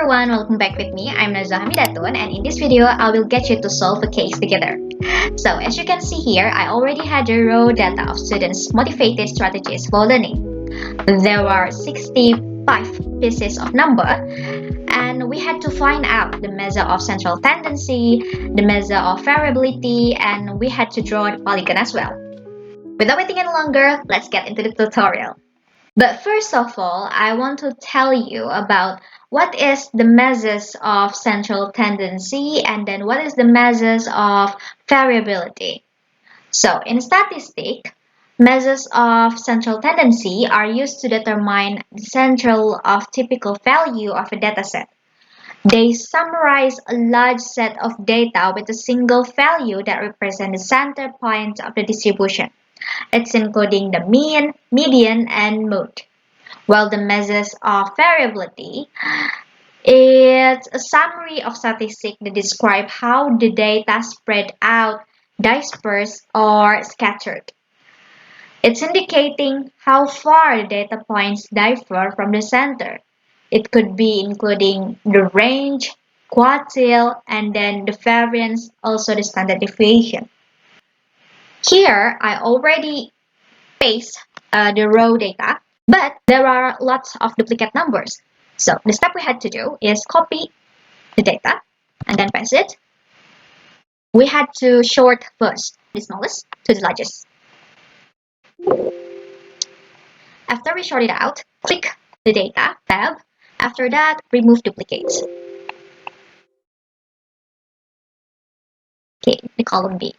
everyone, welcome back with me. I'm Nazwa Hamidatun, and in this video, I will get you to solve a case together. So, as you can see here, I already had the raw data of students' motivated strategies for learning. There were 65 pieces of number, and we had to find out the measure of central tendency, the measure of variability, and we had to draw the polygon as well. Without waiting any longer, let's get into the tutorial. But first of all, I want to tell you about what is the measures of central tendency and then what is the measures of variability. So in statistics, measures of central tendency are used to determine the central of typical value of a dataset. They summarize a large set of data with a single value that represents the center point of the distribution. It's including the mean, median, and mode. While the measures of variability is a summary of statistics that describe how the data spread out, dispersed, or scattered. It's indicating how far the data points differ from the center. It could be including the range, quartile, and then the variance, also the standard deviation. Here, I already paste the raw data, but there are lots of duplicate numbers. So the step we had to do is copy the data and then paste it. We had to sort first the smallest to the largest. After we sort it out, click the data tab. After that, remove duplicates. Okay, the column B.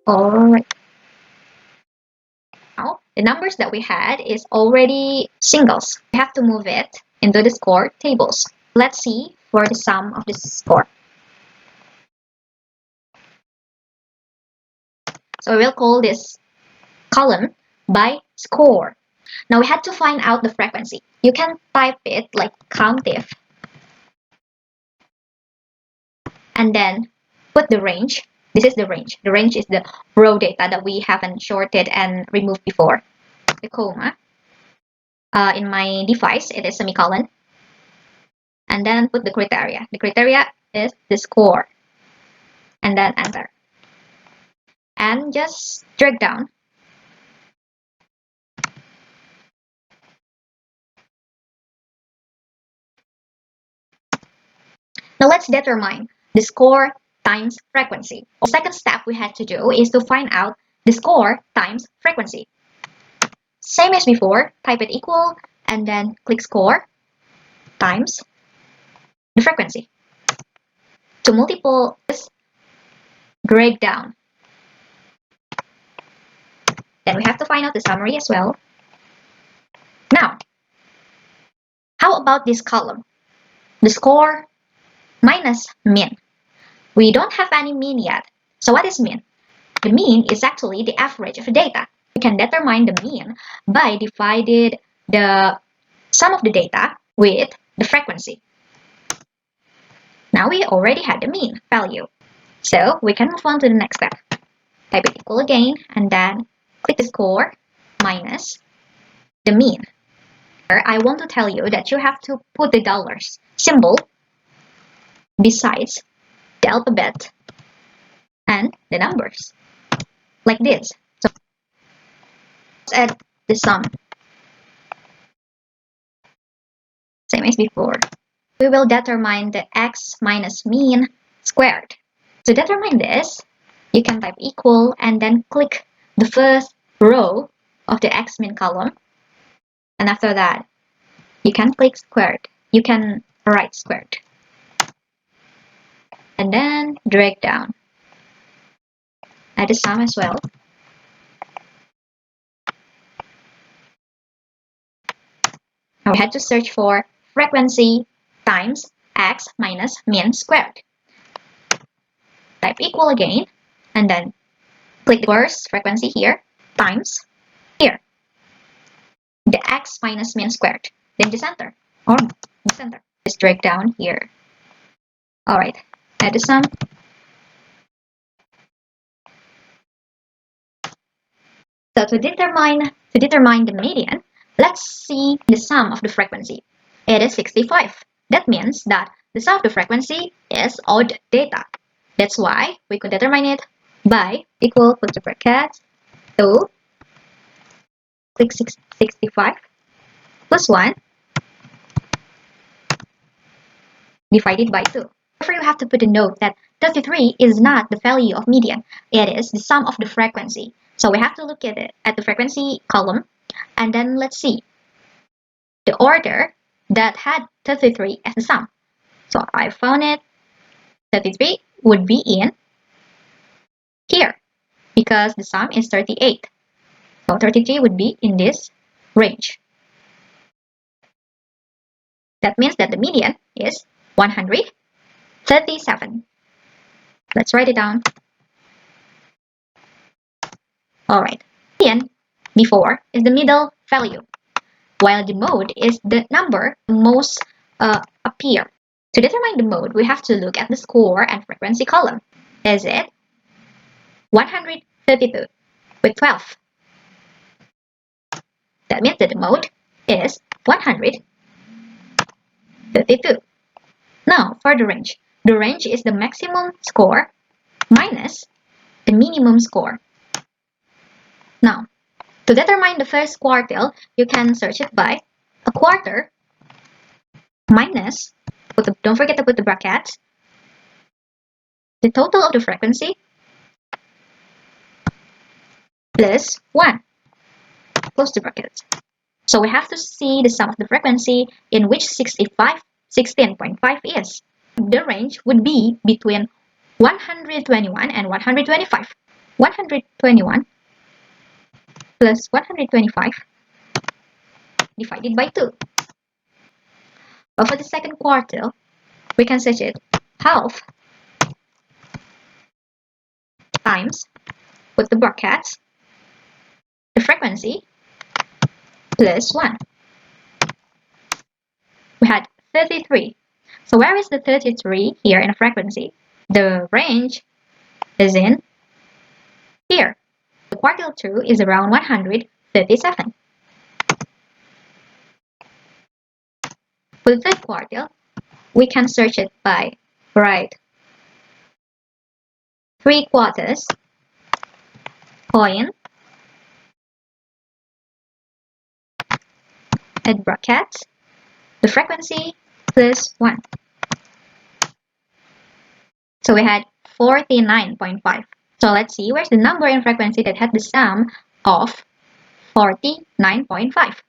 Alright. Now, the numbers that we had is already singles. We have to move it into the score tables. Let's see for the sum of the score. So we will call this column by score. Now we had to find out the frequency. You can type it like COUNTIF and then put the range. This is the range. The range is the raw data that we haven't sorted and removed before. The comma. In my device, it is semicolon. And then put the criteria. The criteria is the score. And then enter. And just drag down. Now let's determine the score times frequency. The second step we had to do is to find out the score times frequency. Same as before, type it equal and then click score times the frequency. To multiple this, drag down. Then we have to find out the summary as well. Now, how about this column? The score minus mean. We don't have any mean yet. So what is mean? The mean is actually the average of the data. We can determine the mean by dividing the sum of the data with the frequency. Now we already had the mean value. So we can move on to the next step. Type it equal again and then click the score minus the mean. I want to tell you that you have to put the dollars symbol besides the alphabet and the numbers like this. So let's add the sum. Same as before. We will determine the x minus mean squared. To determine this, you can type equal and then click the first row of the x mean column. And after that, you can click squared. You can write squared. And then drag down. Add the sum as well. Now we had to search for frequency times x minus mean squared. Type equal again and then click the first frequency here times here. The x minus mean squared. Then the center. Or the center. Just drag down here. Alright. Add the sum. So to determine the median, let's see the sum of the frequency. It is 65. That means that the sum of the frequency is odd data. That's why we could determine it by equal put the bracket 2 click 65 plus 1 divided by 2. Therefore, you have to put a note that 33 is not the value of median. It is the sum of the frequency. So we have to look at it at the frequency column, and then let's see the order that had 33 as the sum. So I found it. 33 would be in here because the sum is 38. So 33 would be in this range. That means that the median is 137. Let's write it down. Alright, median before is the middle value, while the mode is the number most appear. To determine the mode, we have to look at the score and frequency column. Is it 132 with 12? That means that the mode is 132. Now for the range. The range is the maximum score minus the minimum score. Now, to determine the first quartile, you can search it by a quarter minus, don't forget to put the brackets, the total of the frequency plus 1, close the brackets. So we have to see the sum of the frequency in which 16.5 is. The range would be between 121 and 125. 121 plus 125 divided by 2. But for the second quartile, we can search it half times, put the brackets, the frequency plus 1. We had 33. So where is the 33 here in a frequency? The range is in here. The quartile 2 is around 137. For the third quartile, we can search it by right 3/4 point add brackets, the frequency plus 1. So we had 49.5. So let's see where's the number in frequency that had the sum of 49.5.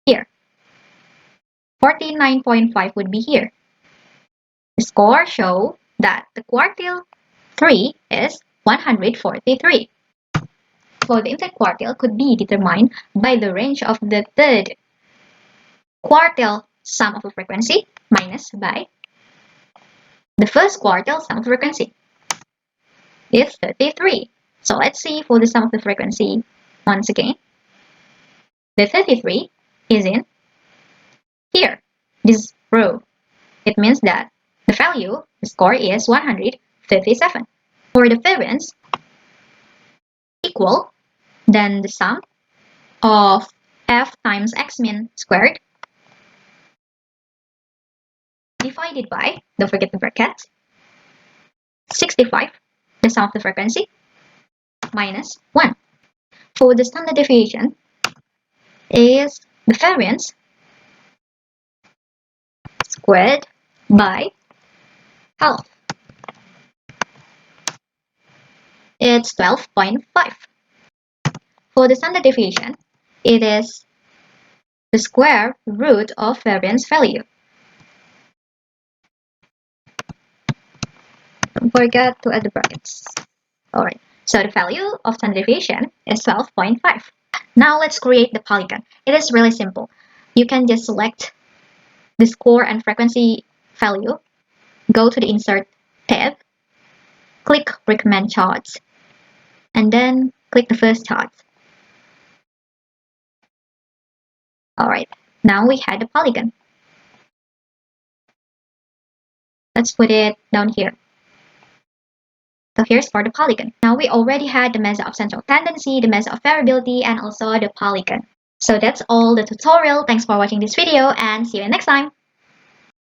Here. 49.5 would be here. The score shows that the quartile 3 is 143. So the inside quartile could be determined by the range of the third quartile sum of the frequency minus by the first quartile sum of the frequency. It's 33. So let's see for the sum of the frequency once again. The 33 is in here, this row. It means that the value, the score is 137. For the variance, equal, then the sum of f times x min squared divided by, don't forget the bracket, 65, the sum of the frequency, minus 1. For the standard deviation is the variance squared by half. It's 12.5. For the standard deviation, it is the square root of variance value. Don't forget to add the brackets. Alright, so the value of standard deviation is 12.5. Now let's create the polygon. It is really simple. You can just select the score and frequency value, go to the Insert tab, click Recommend Charts, and then click the first chart. Alright, now we had the polygon. Let's put it down here. So here's for the polygon. Now we already had the measure of central tendency, the measure of variability, and also the polygon. So that's all the tutorial. Thanks for watching this video and see you next time.